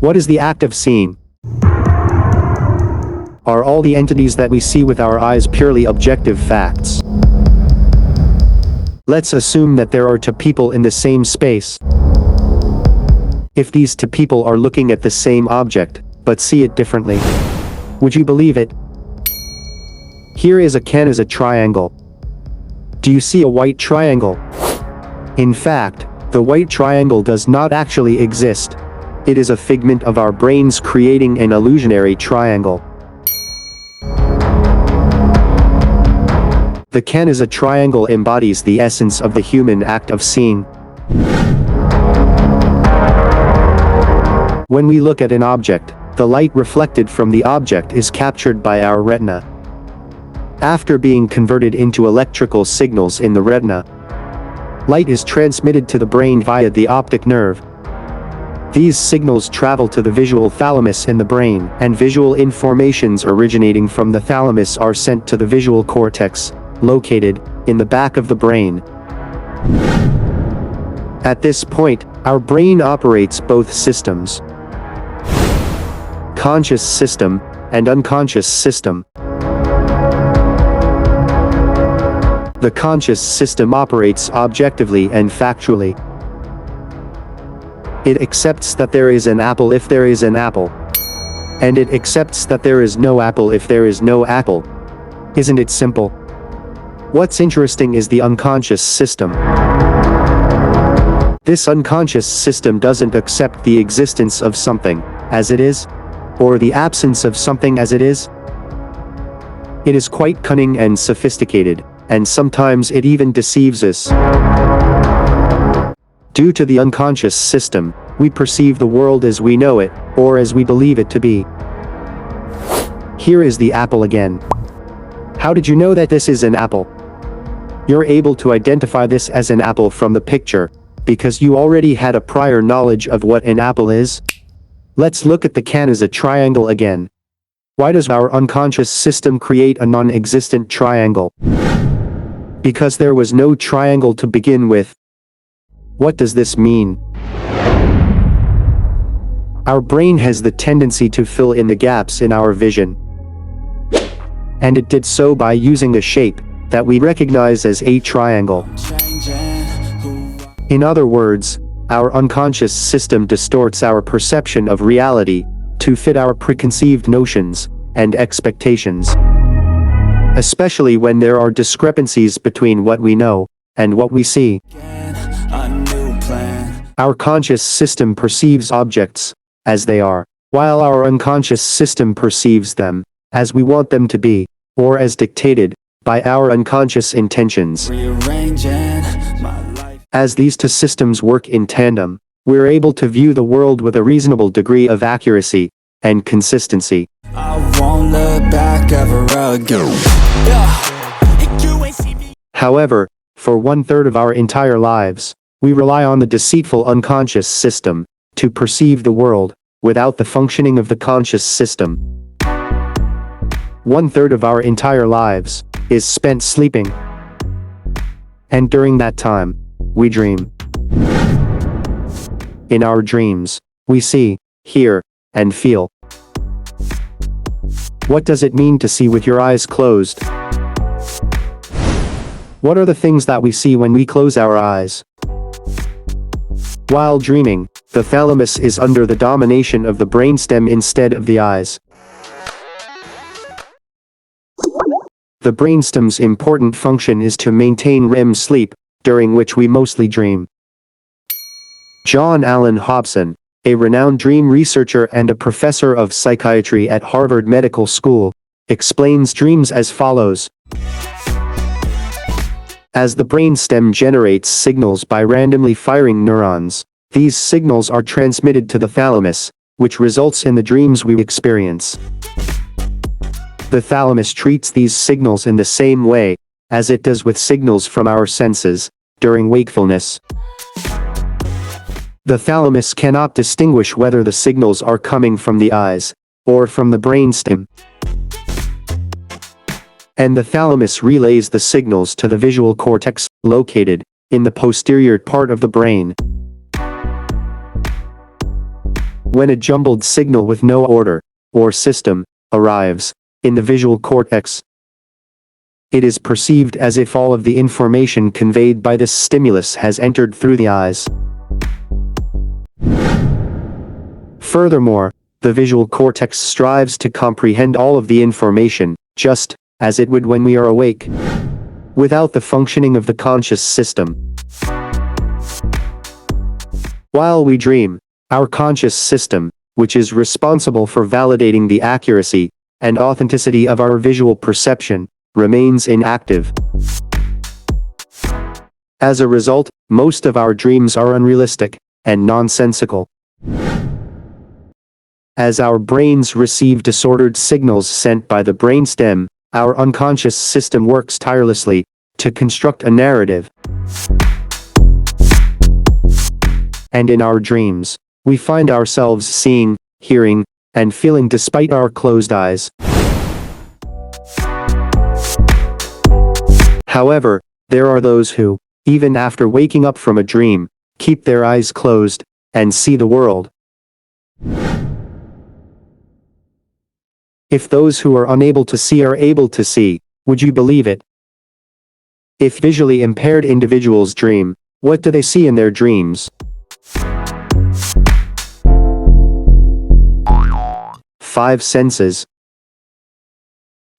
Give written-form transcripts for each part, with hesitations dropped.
What is the act of seeing? Are all the entities that we see with our eyes purely objective facts? Let's assume that there are two people in the same space. If these two people are looking at the same object, but see it differently, would you believe it? Here is a triangle. Do you see a white triangle? In fact, the white triangle does not actually exist. It is a figment of our brains creating an illusionary triangle. The triangle embodies the essence of the human act of seeing. When we look at an object, the light reflected from the object is captured by our retina. After being converted into electrical signals in the retina, light is transmitted to the brain via the optic nerve. These signals travel to the visual thalamus in the brain, and visual informations originating from the thalamus are sent to the visual cortex, located in the back of the brain. At this point, our brain operates both systems, conscious system and unconscious system. The conscious system operates objectively and factually. It accepts that there is an apple if there is an apple, and it accepts that there is no apple if there is no apple. Isn't it simple? What's interesting is the unconscious system. This unconscious system doesn't accept the existence of something as it is, or the absence of something as it is. It is quite cunning and sophisticated, and sometimes it even deceives us. Due to the unconscious system, we perceive the world as we know it, or as we believe it to be. Here is the apple again. How did you know that this is an apple? You're able to identify this as an apple from the picture, because you already had a prior knowledge of what an apple is. Let's look at the triangle again. Why does our unconscious system create a non-existent triangle? Because there was no triangle to begin with. What does this mean? Our brain has the tendency to fill in the gaps in our vision. And it did so by using a shape that we recognize as a triangle. In other words, our unconscious system distorts our perception of reality to fit our preconceived notions and expectations, especially when there are discrepancies between what we know and what we see. Our conscious system perceives objects as they are, while our unconscious system perceives them as we want them to be, or as dictated by our unconscious intentions. As these two systems work in tandem, we're able to view the world with a reasonable degree of accuracy and consistency. I won't look back ever again. However, for 1/3 of our entire lives, we rely on the deceitful unconscious system to perceive the world without the functioning of the conscious system. 1/3 of our entire lives is spent sleeping. And during that time, we dream. In our dreams, we see, hear, and feel. What does it mean to see with your eyes closed? What are the things that we see when we close our eyes? While dreaming, the thalamus is under the domination of the brainstem instead of the eyes. The brainstem's important function is to maintain REM sleep, during which we mostly dream. John Allen Hobson, a renowned dream researcher and a professor of psychiatry at Harvard Medical School, explains dreams as follows. As the brainstem generates signals by randomly firing neurons, these signals are transmitted to the thalamus, which results in the dreams we experience. The thalamus treats these signals in the same way as it does with signals from our senses during wakefulness. The thalamus cannot distinguish whether the signals are coming from the eyes or from the brainstem. And the thalamus relays the signals to the visual cortex, located in the posterior part of the brain. When a jumbled signal with no order, or system, arrives in the visual cortex, it is perceived as if all of the information conveyed by this stimulus has entered through the eyes. Furthermore, the visual cortex strives to comprehend all of the information, just as it would when we are awake, without the functioning of the conscious system. While we dream, our conscious system, which is responsible for validating the accuracy and authenticity of our visual perception, remains inactive. As a result, most of our dreams are unrealistic and nonsensical. As our brains receive disordered signals sent by the brainstem, our unconscious system works tirelessly to construct a narrative. And in our dreams, we find ourselves seeing, hearing, and feeling despite our closed eyes. However, there are those who, even after waking up from a dream, keep their eyes closed and see the world. If those who are unable to see are able to see, would you believe it? If visually impaired individuals dream, what do they see in their dreams? Five senses.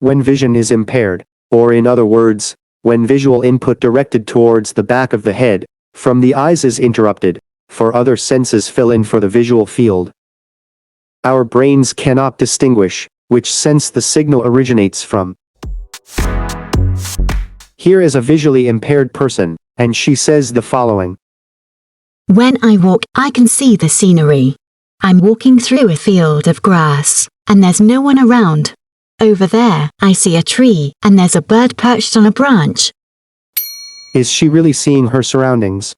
When vision is impaired, or in other words, when visual input directed towards the back of the head, from the eyes is interrupted, for other senses fill in for the visual field. Our brains cannot distinguish which sense the signal originates from. Here is a visually impaired person, and she says the following. When I walk, I can see the scenery. I'm walking through a field of grass, and there's no one around. Over there, I see a tree, and there's a bird perched on a branch. Is she really seeing her surroundings?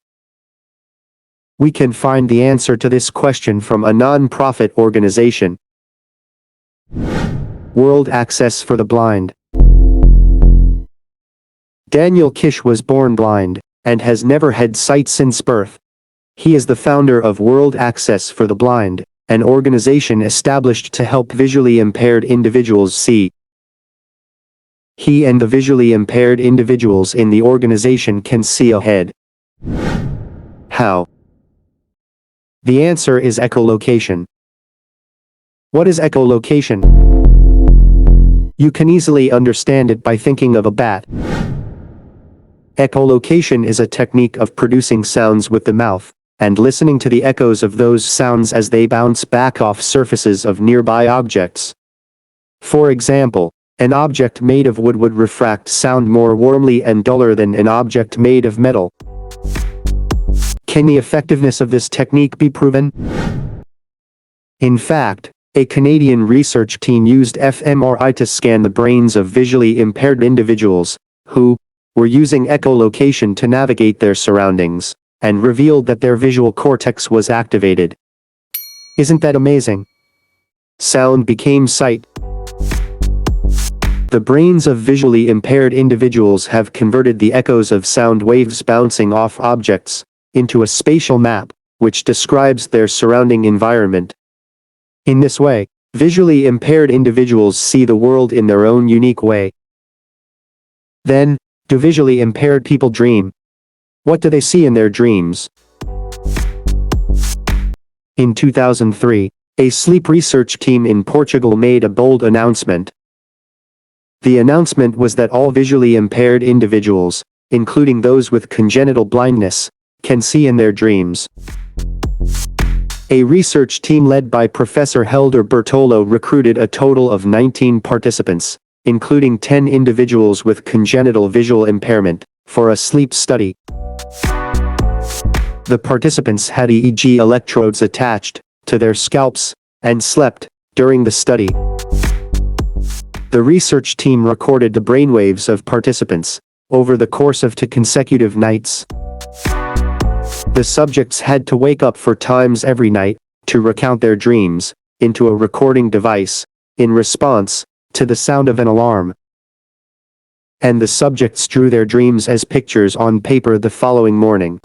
We can find the answer to this question from a non-profit organization, World Access for the Blind. Daniel Kish was born blind, and has never had sight since birth. He is the founder of World Access for the Blind, an organization established to help visually impaired individuals see. He and the visually impaired individuals in the organization can see ahead. How? The answer is echolocation. What is echolocation? You can easily understand it by thinking of a bat. Echolocation is a technique of producing sounds with the mouth, and listening to the echoes of those sounds as they bounce back off surfaces of nearby objects. For example, an object made of wood would refract sound more warmly and duller than an object made of metal. Can the effectiveness of this technique be proven? In fact, a Canadian research team used fMRI to scan the brains of visually impaired individuals, who were using echolocation to navigate their surroundings, and revealed that their visual cortex was activated. Isn't that amazing? Sound became sight. The brains of visually impaired individuals have converted the echoes of sound waves bouncing off objects into a spatial map, which describes their surrounding environment. In this way, visually impaired individuals see the world in their own unique way. Then, do visually impaired people dream? What do they see in their dreams? In 2003, a sleep research team in Portugal made a bold announcement. The announcement was that all visually impaired individuals, including those with congenital blindness, can see in their dreams. A research team led by Professor Helder Bertolo recruited a total of 19 participants, including 10 individuals with congenital visual impairment, for a sleep study. The participants had EEG electrodes attached to their scalps and slept during the study. The research team recorded the brainwaves of participants over the course of 2 consecutive nights. The subjects had to wake up 4 times every night to recount their dreams into a recording device in response to the sound of an alarm. And the subjects drew their dreams as pictures on paper the following morning.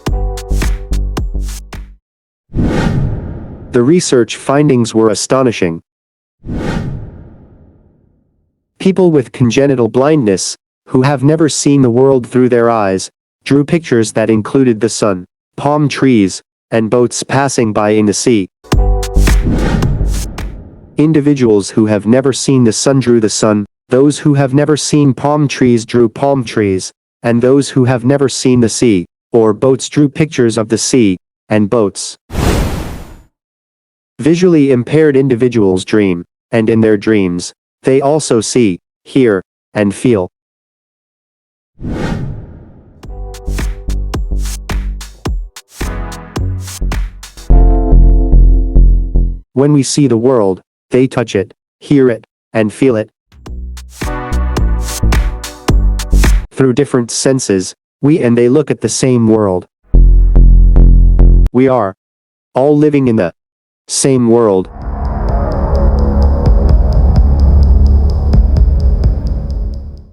The research findings were astonishing. People with congenital blindness, who have never seen the world through their eyes, drew pictures that included the sun, palm trees, and boats passing by in the sea. Individuals who have never seen the sun drew the sun, those who have never seen palm trees drew palm trees, and those who have never seen the sea, or boats drew pictures of the sea, and boats. Visually impaired individuals dream, and in their dreams, they also see, hear, and feel. When we see the world, they touch it, hear it, and feel it. Through different senses, we and they look at the same world. We are all living in the same world.